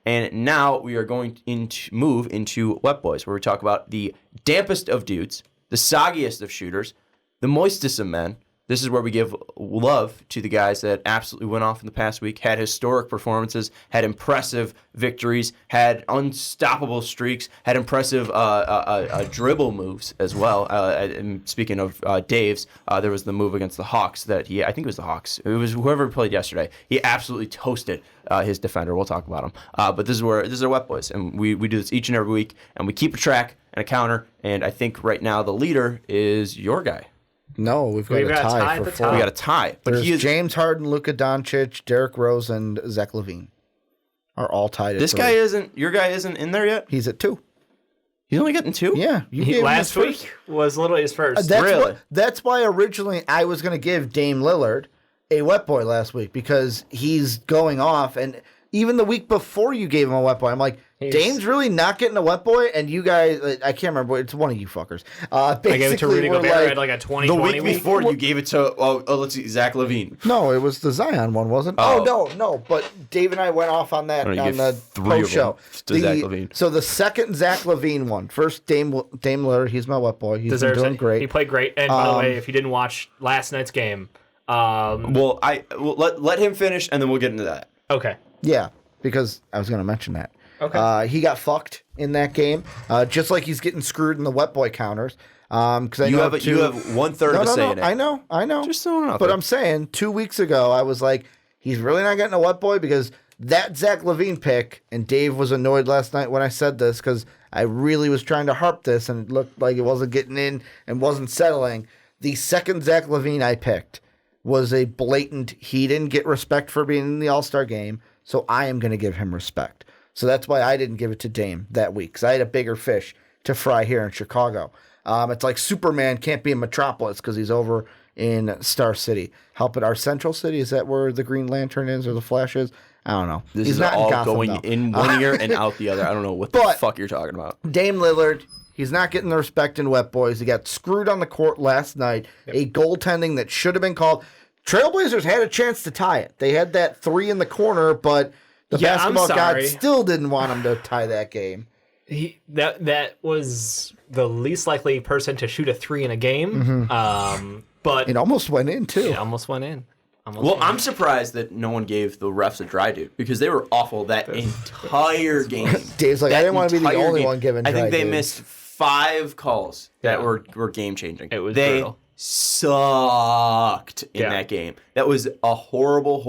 And now we are going to move into Wet Boys, where we talk about the dampest of dudes, the soggiest of shooters, the moistest of men. This is where we give love to the guys that absolutely went off in the past week, had historic performances, had impressive victories, had unstoppable streaks, had impressive dribble moves as well. And speaking of Dave's, there was the move against the Hawks I think it was the Hawks. It was whoever played yesterday. He absolutely toasted his defender. We'll talk about him. But this is our Wet Boys, and we do this each and every week, and we keep a track and a counter. And I think right now the leader is your guy. No, we've got a tie for 4. We got a tie. But There's James Harden, Luka Doncic, Derrick Rose, and Zach LaVine are all tied at 3. Your guy isn't in there yet? He's at 2. He's only getting 2? Yeah. Last week was literally his first. That's why originally I was going to give Dame Lillard a wet boy last week, because he's going off. And even the week before you gave him a wet boy, I'm like, Dame's really not getting a wet boy, and you guys, I can't remember, it's one of you fuckers. I gave it to Rudy Gobert at like a 2020 The week before, you gave it to, let's see, Zach LaVine. No, it was the Zion one, wasn't it? Oh, no, but Dave and I went off on that on the post show. Zach LaVine. So the second Zach LaVine one, first Dame Lillard, he's my wet boy. He's been doing great. He played great, and by the way, if you didn't watch last night's game... let him finish, and then we'll get into that. Okay. Yeah, because I was going to mention that. Okay. He got fucked in that game, just like he's getting screwed in the wet boy counters. Because you have 1/3 of a say in it. I know. Just throwing it out But there. I'm saying 2 weeks ago, I was like, he's really not getting a wet boy, because that Zach LaVine pick, and Dave was annoyed last night when I said this, because I really was trying to harp this, and it looked like it wasn't getting in and wasn't settling. The second Zach LaVine I picked was a blatant, he didn't get respect for being in the All-Star game, so I am going to give him respect. So that's why I didn't give it to Dame that week, because I had a bigger fish to fry here in Chicago. It's like Superman can't be in Metropolis because he's over in Star City. Help it, our Central City, is that where the Green Lantern is or the Flash is? I don't know. This he's is not all in Gotham, going though. in one ear and out the other. I don't know what the fuck you're talking about. Dame Lillard, he's not getting the respect in Wet Boys. He got screwed on the court last night. Yep. A goaltending that should have been called. Trailblazers had a chance to tie it. They had that 3 in the corner, but the basketball god still didn't want him to tie that game. That was the least likely person to shoot a 3 in a game. Mm-hmm. But it almost went in, too. It almost went in. I'm surprised that no one gave the refs a dry dude, because they were awful that entire game. Dave's like, I didn't want to be the only one giving dry I think they dudes. missed 5 calls that were game-changing. It was brutal. Sucked in that game. That was a horrible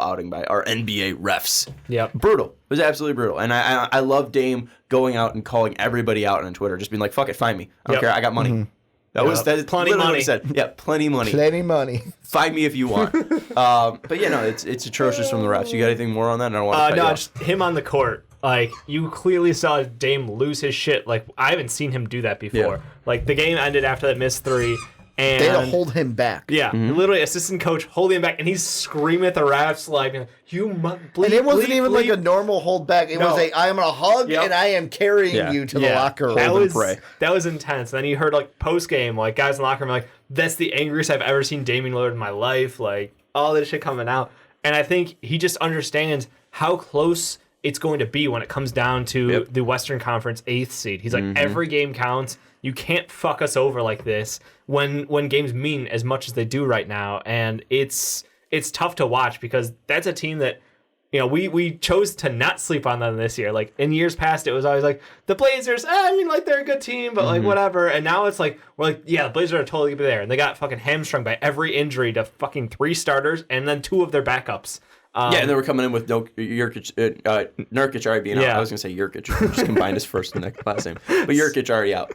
outing by our NBA refs. Yep. Brutal. It was absolutely brutal. And I love Dame going out and calling everybody out on Twitter, just being like, fuck it, find me. I don't care, I got money. Mm-hmm. That is plenty money. What money. he said. Yeah, plenty money. Plenty money. Find me if you want. But yeah, no, it's atrocious from the refs. You got anything more on that? I don't want to cut you off. Just him on the court. Like, you clearly saw Dame lose his shit. Like, I haven't seen him do that before. Yeah. Like, the game ended after that missed 3. And they had to hold him back. Yeah, literally, assistant coach holding him back, and he's screaming at the refs like, "You must bleep." And it wasn't even like a normal hold back. It was I am gonna hug and I am carrying you to the locker room. That was intense. And then you heard like post game, like guys in the locker room, like, "That's the angriest I've ever seen Damian Lillard in my life." Like all this shit coming out, and I think he just understands how close it's going to be when it comes down to the Western Conference 8th seed. He's like, every game counts. You can't fuck us over like this when games mean as much as they do right now. And it's tough to watch, because that's a team that, you know, we chose to not sleep on them this year. Like in years past, it was always like the Blazers, I mean, like they're a good team, but like whatever. And now it's like, we're like, yeah, the Blazers are totally gonna be there. And they got fucking hamstrung by every injury to fucking 3 starters and then 2 of their backups. And they were coming in with Nurkic already being out. I was going to say Jurkic. Just combined his first and last name. But Jurkic already out.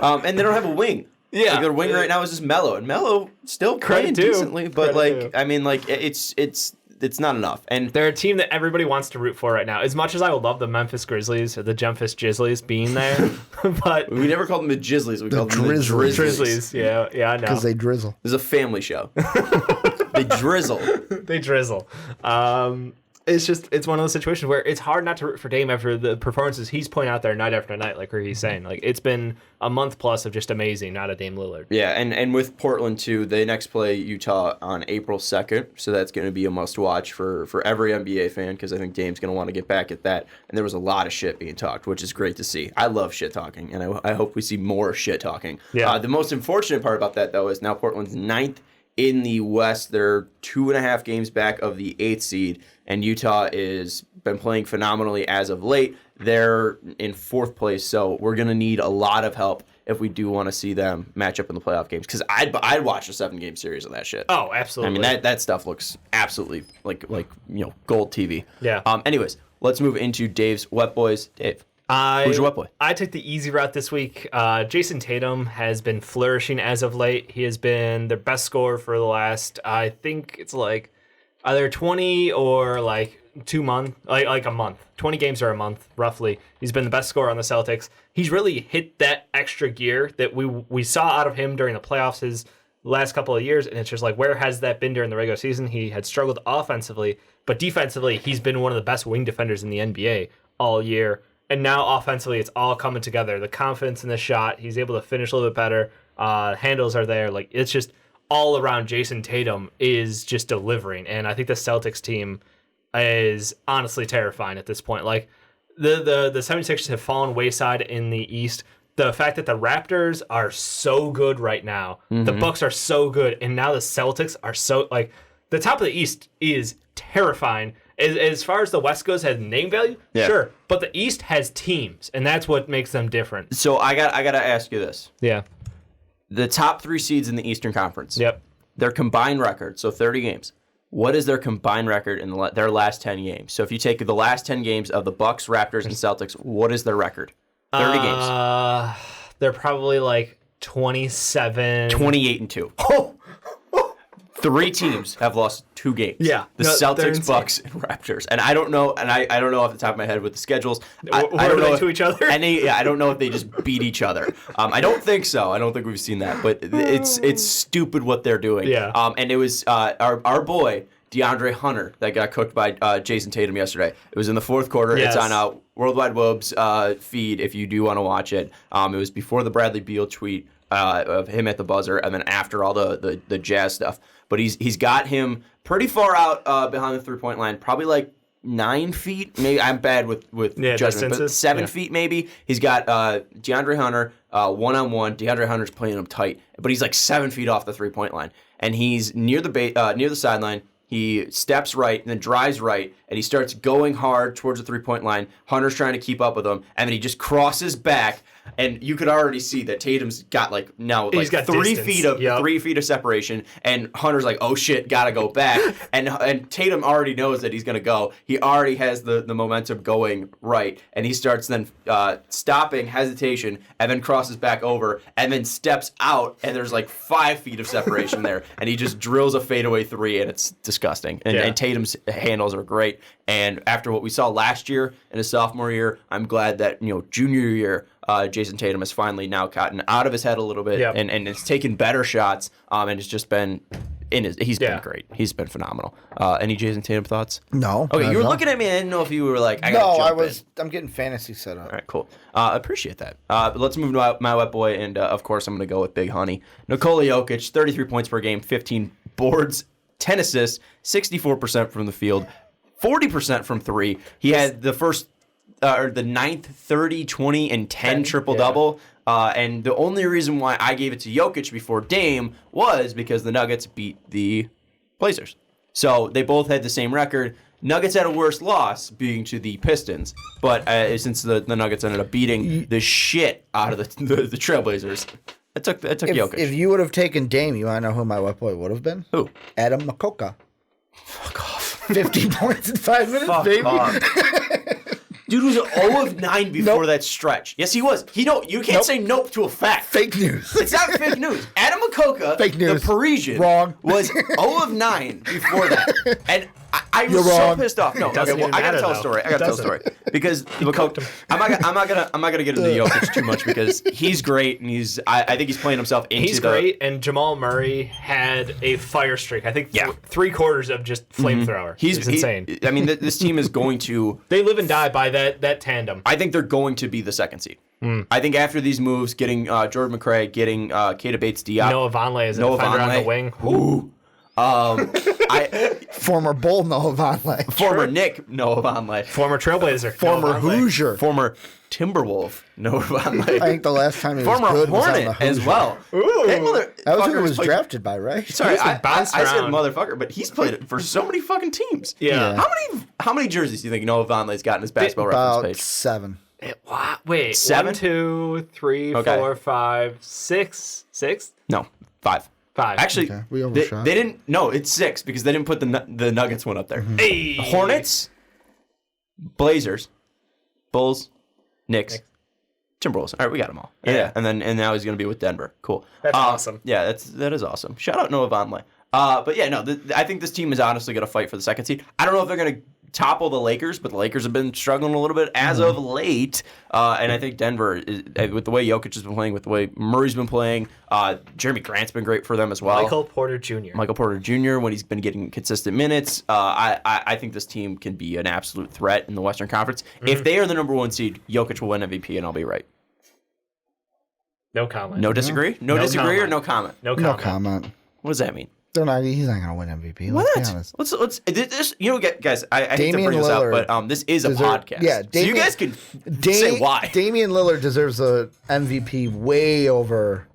And they don't have a wing. Yeah. Like their wing right now is just Melo. And Melo still playing decently. But, I mean, like, it's not enough. And they're a team that everybody wants to root for right now. As much as I would love the Memphis Grizzlies or the Memphis Jizzlies being there. But we never called them the Jizzlies. We called them the Drizzlies. Yeah, I know. Because they drizzle. This is a family show. They drizzle. They drizzle. it's one of those situations where it's hard not to root for Dame after the performances he's putting out there night after night, like he's saying. Like, it's been a month plus of just amazing, not a Dame Lillard. Yeah, and with Portland, too, they next play Utah on April 2nd, so that's going to be a must-watch for every NBA fan, because I think Dame's going to want to get back at that. And there was a lot of shit being talked, which is great to see. I love shit-talking, and I hope we see more shit-talking. Yeah. The most unfortunate part about that, though, is now Portland's 9th in the West. They're 2.5 games back of the 8th seed, and Utah is been playing phenomenally as of late. They're in 4th place, so we're going to need a lot of help if we do want to see them match up in the playoff games, because I'd watch a 7-game series of that shit. Oh, absolutely. I mean, that stuff looks absolutely like gold TV. Yeah. Anyways, let's move into Dave's Wet Boys. Dave, who's your wet boy? I took the easy route this week. Jason Tatum has been flourishing as of late. He has been their best scorer for the last, I think it's like either 20 or like 2 months, like a month. 20 games or a month, roughly. He's been the best scorer on the Celtics. He's really hit that extra gear that we saw out of him during the playoffs his last couple of years, and it's just like, where has that been during the regular season? He had struggled offensively, but defensively, he's been one of the best wing defenders in the NBA all year. And now offensively, it's all coming together. The confidence in the shot, he's able to finish a little bit better. Handles are there. Like, it's just all around Jason Tatum is just delivering. And I think the Celtics team is honestly terrifying at this point. Like, the 76ers have fallen wayside in the East. The fact that the Raptors are so good right now, the Bucks are so good, and now the Celtics are so, like, the top of the East is terrifying. As far as the West goes, has name value, sure, but the East has teams, and that's what makes them different. So I got to ask you this: Yeah. the top 3 seeds in the Eastern Conference, Yep. their combined record, so 30 games. What is their combined record in their last 10 games? So if you take the last 10 games of the Bucks, Raptors, and Celtics, what is their record? 30 games. They're probably like 27. 28-2. 3 teams have lost 2 games. Yeah. The No, they're Celtics, insane. Bucks, and Raptors. And I don't know, I don't know off the top of my head with the schedules. I Were don't they know to each other? I don't know if they just beat each other. I don't think so. I don't think we've seen that. But it's stupid what they're doing. Yeah. And it was our boy, DeAndre Hunter, that got cooked by Jason Tatum yesterday. It was in the 4th quarter. Yes. It's on Worldwide Wob's feed if you do want to watch it. It was before the Bradley Beal tweet of him at the buzzer, and then after all the Jazz stuff. But he's got him pretty far out behind the 3-point line, probably like 9 feet. Maybe I'm bad with judgment, but distances. 7 feet maybe. He's got DeAndre Hunter one-on-one. DeAndre Hunter's playing him tight, but he's like 7 feet off the 3-point line, and he's near the sideline. He steps right and then drives right, and he starts going hard towards the 3-point line. Hunter's trying to keep up with him, and then he just crosses back, and you could already see that Tatum's got He's got 3 distance. 3 feet of separation, and Hunter's like, oh shit, gotta go back, and Tatum already knows that he's gonna go. He already has the momentum going right, and he starts then stopping, hesitation, and then crosses back over, and then steps out, and there's like 5 feet of separation there, and he just drills a fadeaway 3, and it's disgusting. And Tatum's handles are great. And after what we saw last year in his sophomore year, I'm glad that junior year Jason Tatum has finally now gotten out of his head a little bit and it's taken better shots. And it's just been he's been great. He's been phenomenal. Any Jason Tatum thoughts? No. Okay, you were looking at me. I didn't know if you were like, I'm getting fantasy set up. All right, cool. Appreciate that. Let's move to my wet boy, and of course I'm going to go with Big Honey. Nikola Jokic, 33 points per game, 15 boards, 10 assists, 64% from the field, 40% from 3. He had the 9th 30, 20, and 10 triple-double. And the only reason why I gave it to Jokic before Dame was because the Nuggets beat the Blazers. So they both had the same record. Nuggets had a worse loss, being to the Pistons. But since the Nuggets ended up beating the shit out of the Trailblazers, I took Jokic. If you would have taken Dame, you want to know who my wet boy would have been? Who? Adam Makoka. Fuck off. 50 points in 5 minutes, Fuck baby. off. Dude was 0 of 9 before that stretch. Yes, he was. You can't say nope to a fact. Fake news. It's not fake news. Adam Makoka, Fake news. the Parisian, Wrong. was 0 of 9 before that. And I was You're so wrong. pissed off. No, okay, doesn't well, even I gotta matter, tell a though. story. I gotta tell a story because I'm not gonna get into Jokic too much because he's great and I think he's playing himself into He's great, and Jamal Murray had a fire streak. I think Yeah. 3/4 of just flamethrower. He's insane. I mean, this team is going to. They live and die by that tandem. I think they're going to be the second seed. I think after these moves, getting Jordan McRae, getting Keita Bates-Diop, Noah Vonleh is a defender on the wing. Ooh. Former Bull Noah Vonleh. Former Nick Noah Vonleh. Former Trailblazer. Former Noah Vonleh. Hoosier. Former Timberwolf Noah Vonleh. I think the last time he was Former good was on the Hornet as Hoosier. well. Ooh. That was who he Motherfucker's was played- drafted by, right? Sorry, He's been I bounced said around. motherfucker, but he's played it for so many fucking teams. Yeah. How many jerseys do you think Noah Vonleh's got in his basketball About reference page? 7. Wow. Wait. 7? 1, 2, 3, Okay. 4, 5, 6. 6? No, 5. 5. Actually, Okay, we they overshot. didn't. No, it's 6 because they didn't put the Nuggets one up there. Hey. Hornets, Blazers, Bulls, Knicks, Timberwolves. All right, we got them all. Yeah. And now he's gonna be with Denver. Cool. That's awesome. Yeah, that is awesome. Shout out Noah Vonleh. But yeah, no, I think this team is honestly gonna fight for the second seed. I don't know if they're gonna topple the Lakers, but the Lakers have been struggling a little bit as of late. And I think Denver, with the way Jokic has been playing, with the way Murray's been playing, Jeremy Grant's been great for them as well. Michael Porter Jr. Michael Porter Jr. when he's been getting consistent minutes. I think this team can be an absolute threat in the Western Conference. If they are the number 1 seed, Jokic will win MVP, and I'll be right. No comment. No disagree? No disagree or no comment? No No comment. comment. What does that mean? He's not going to win MVP. Why Let's be not? honest. Let's this. You know, guys. I hate to Damian bring this Lillard up, but this is a podcast. Yeah, so you guys can say why. Damian Lillard deserves a MVP way over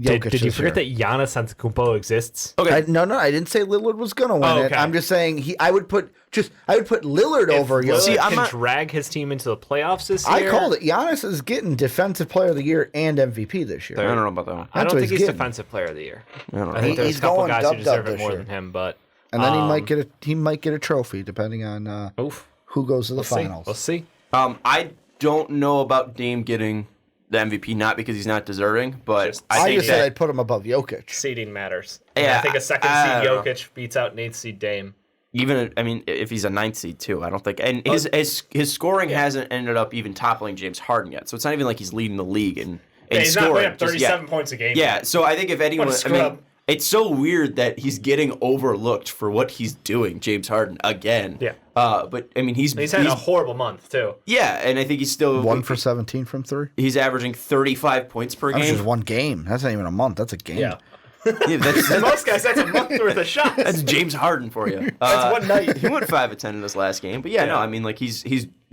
Jokic. Did you this forget year. that Giannis Antetokounmpo exists? Okay. No, I didn't say Lillard was gonna win Oh, it. okay. I'm just saying I would put Lillard over Jokic. See, Lillard I'm can not- drag his team into the playoffs this year. I called it. Giannis is getting Defensive Player of the Year and MVP this year. I don't know about that one. I don't That's what think he's he's getting. Defensive Player of the Year. I don't know. I think there's He's a couple going guys who dub-dub deserve it this more year. than him, but And then he might get a trophy depending on oof. who goes to the We'll finals. see. I don't know about Dame getting the MVP, not because he's not deserving, but Just- I I think just said that I'd put him above Jokic. Seeding matters. Yeah, I think a second I seed don't know. Jokic beats out an 8th seed Dame. even, I mean, if he's a 9th seed too, I don't think. And his scoring hasn't ended up even toppling James Harden yet, so it's not even like he's leading the league in He's scoring. not putting up Just 37 points a game. Yeah, so I think if anyone, What a I mean, scrub. it's so weird that he's getting overlooked for what he's doing, James Harden, again. Yeah. But I mean, He's had a horrible month, too. yeah, and I think he's still 1 for 17 from 3. He's averaging 35 points per That's game. just one game. That's not even a month. That's a game. Yeah, that's, Most guys, that's a month worth of shots. that's James Harden for you. That's one night. He went 5 of 10 in his last game, but yeah, no, I mean, like he's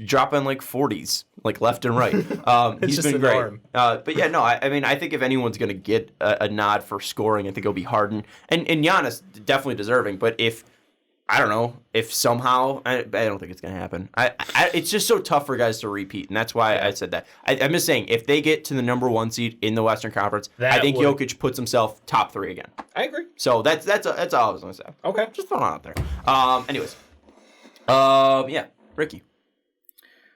dropping like 40s, like left and right. He's just been the great. norm. But yeah, no, I mean, I think if anyone's gonna get a nod for scoring, I think it'll be Harden and Giannis, definitely deserving. But if I don't know if somehow I don't think it's gonna happen. It's just so tough for guys to repeat, and that's why I said that. I'm just saying if they get to the number 1 seed in the Western Conference, I think Jokic puts himself top 3 again. I agree. So that's all I was gonna say. Okay. Just throwing it out there. Anyways, yeah, Ricky.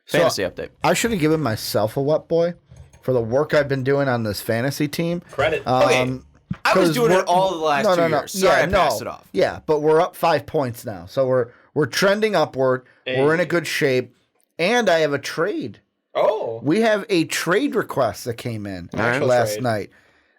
So, Fantasy update. I should have given myself a wet boy for the work I've been doing on this fantasy team. Credit. Okay. I was 'cause doing we're- it all the last 2 years. Sorry, I passed it off. Yeah, but we're up 5 points now, so we're trending upward. We're in a good shape, and I have a trade. Oh. We have a trade request that came in Actual last trade. night.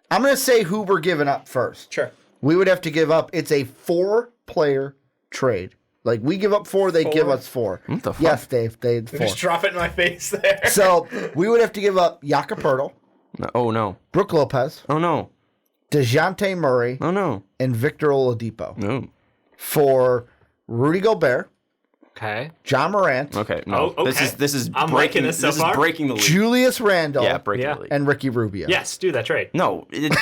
I'm going to say who we're giving up first. Sure. We would have to give up. It's a 4-player trade. Like we give up 4, they give us 4. What the fuck? Yes, Dave. They 4. Just drop it in my face there. So we would have to give up Jakob Poeltl, Oh no. Brook Lopez, Oh no. DeJounte Murray, Oh no. and Victor Oladipo No. for Rudy Gobert, Okay. John Morant, Okay. No. Oh, okay. This is I'm breaking. liking this so far. is breaking the league. Julius Randle, Yeah, breaking Yeah. the league. and Ricky Rubio. Yes, do that trade. No, it's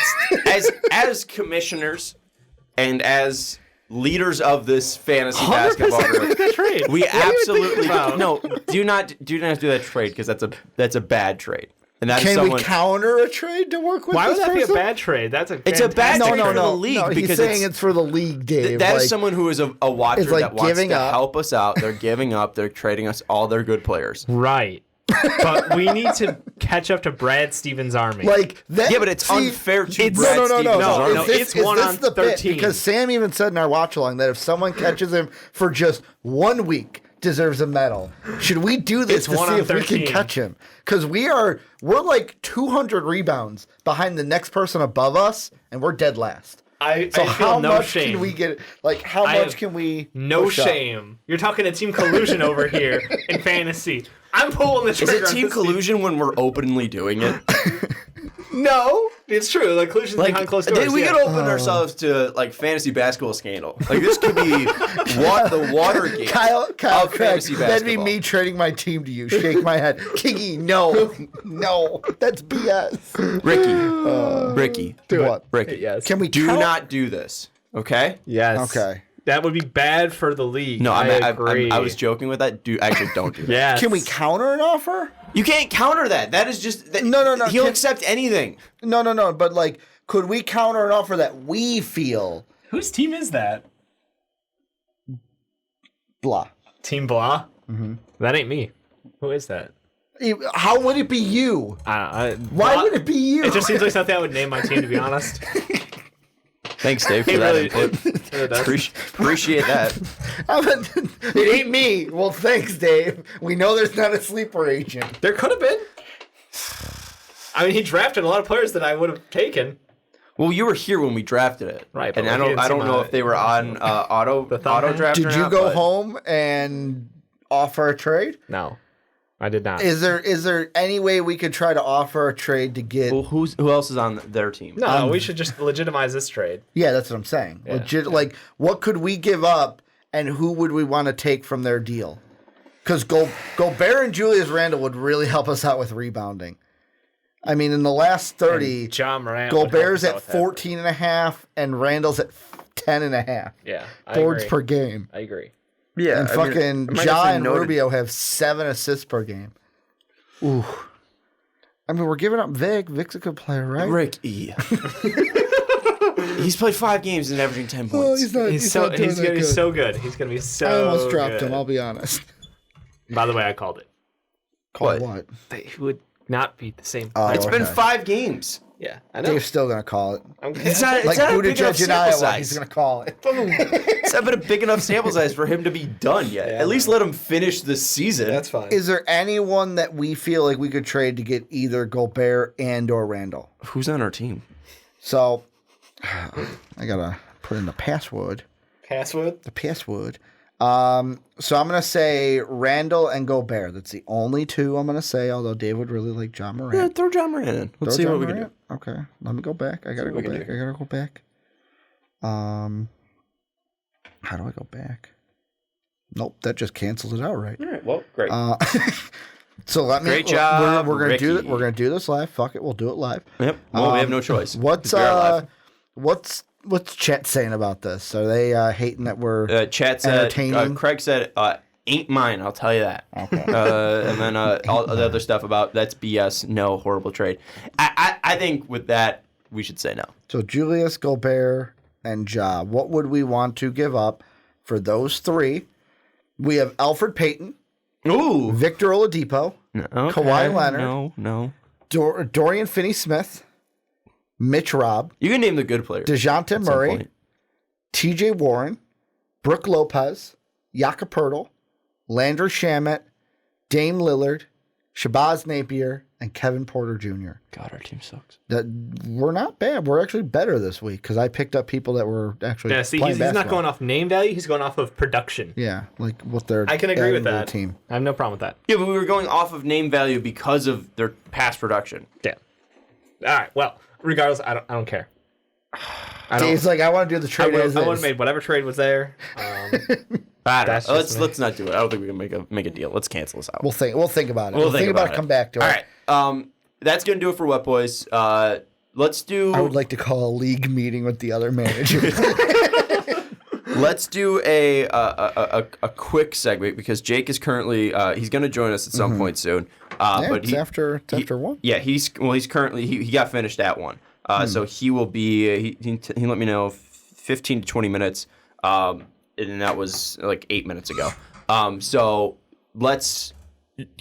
as commissioners and as leaders of this fantasy basketball group, Good trade. we absolutely about? no. Do not do that trade because that's a bad trade. And that's Can someone. we counter a trade to work with Why would this that be a person? bad trade? That's a It's a bad fantastic trade No, for no, the no. league no, he's because saying it's for the league, Dave. that like, is someone who is a watcher it's like that wants giving to up. help us out. They're giving up. They're trading us all their good players. Right. But we need to catch up to Brad Stevens' army. Like that. Yeah, but it's unfair to it's- Brad No. Stevens' army. no, it's 1 on the bit? 13. Because Sam even said in our watch along that if someone catches him for just 1 week, deserves a medal. Should we do this It's to 1 see on if we 13. can catch him? Because we're like 200 rebounds behind the next person above us, and we're dead last. I So feel how no much shame. can we get? Like how I much have can we? No push up? shame. You're talking a team collusion over here in fantasy. I'm pulling the Is trigger. it on team this collusion when we're openly doing it? No, it's true. Like collusion's behind closed doors. we yeah. could open ourselves to like fantasy basketball scandal. Like this could be the Watergate Kyle, of Craig, fantasy that'd be basketball. me trading my team to you. Shake my head, Kingy. No, that's BS. Ricky, What? Ricky, Yes. Can we do count? not do this. Okay? Yes. Okay. That would be bad for the league. No, I agree. I was joking with that. Actually, don't do that. Yes. Can we counter an offer? You can't counter that. That is just No. He'll accept anything. No. But like, could we counter an offer that we feel Whose team is that? blah? Team Blah. Mm-hmm. That ain't me. Who is that? How would it be you? Why would it be you? It just seems like something I would name my team, to be honest. Thanks, Dave, for It that really- input. it really does. Appreciate that. It ain't me. Well, thanks, Dave. We know there's not a sleeper agent. There could have been. I mean, he drafted a lot of players that I would have taken. Well, you were here when we drafted it, Right, And but I he didn't don't see know my- if they were on auto thumbnail? draft. Did or you not, go but- home and offer a trade? No, I did not. Is there any way we could try to offer a trade to get? Well, who else is on their team? No, we should just legitimize this trade. Yeah, that's what I'm saying. Like, what could we give up, and who would we want to take from their deal? Because Gobert and Julius Randle would really help us out with rebounding. I mean, in the last 30, John Morant. would help Gobert's us out at with that. 14 and a half, and Randall's at 10 and a half Yeah, I boards agree. per game. I agree. Yeah, And fucking Ja and Rubio have 7 assists per game. Ooh. I mean, we're giving up Vic. Vic's a good player, right? Rick E. He's played 5 games and averaging 10 points. Well, he's not. He's not doing gonna that be good. so good. He's gonna be so. I almost dropped good. him. I'll be honest. By the way, I called it. What? They would not be the same. Oh, It's been okay. 5 games. Yeah, I know. Dave's still gonna call it. It's not, Like it's not a big enough Buttigieg in sample Iowa, size. he's gonna call it. It's not been a big enough sample size for him to be done yet. At least let him finish the season. That's fine. Is there anyone that we feel like we could trade to get either Gobert and or Randall? Who's on our team? So I gotta put in the password. Password? The password. So I'm gonna say Randall and Gobert. That's the only 2 I'm gonna say. Although Dave would really like John Morant. Yeah, throw John Morant in. Let's see Throw what we John can do. Morant? Okay, let me go back. I gotta go back. How do I go back? Nope, that just cancels it out, right? All right, well, great. So let me. Great job, We're gonna do Ricky. it. We're gonna do this live. Fuck it, we'll do it live. Yep. Well, we have no choice. What's 'cause we are live. what's chat saying about this? Are they hating that we're Chat said, entertaining? Craig said, ain't mine, I'll tell you that. Okay. And then all the other stuff about that's BS, no, horrible trade. I think with that, we should say no. So Julius, Gobert, and Ja. What would we want to give up for those 3? We have Alfred Payton, Ooh. Victor Oladipo, No, okay. Kawhi Leonard. No. Dorian Finney-Smith, Mitch Robb, You can name the good players. DeJounte at some Murray, point. T.J. Warren, Brooke Lopez, Jakob Poeltl, Landry Shamet, Dame Lillard, Shabazz Napier, and Kevin Porter Jr. God, our team sucks. That we're not bad. We're actually better this week because I picked up people that were actually Yeah, see, playing he's not basketball. going off name value. He's going off of production. Yeah, like what they're. I can agree adding with to the that. team. I have no problem with that. Yeah, but we were going off of name value because of their past production. Yeah. All right. Well, regardless, I don't care. Dave's like, I want to do the I trade as would have is. made whatever trade was there. I don't That's know. just me. Let's not do it. I don't think we can make a deal. Let's cancel this out. We'll think about it. We'll think about it. Come back to it. All right. That's gonna do it for Wet Boys. Let's do. I would like to call a league meeting with the other managers. Let's do a quick segue because Jake is currently he's going to join us at some point soon. yeah, But it's after 1. Yeah, he's currently he got finished at 1. So he will be he let me know 15 to 20 minutes. And that was like 8 minutes ago. So let's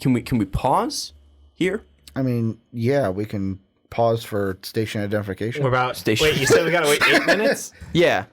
can we pause here? I mean, yeah, we can pause for station identification. We're about Station. Wait, you said we gotta wait 8 minutes? Yeah.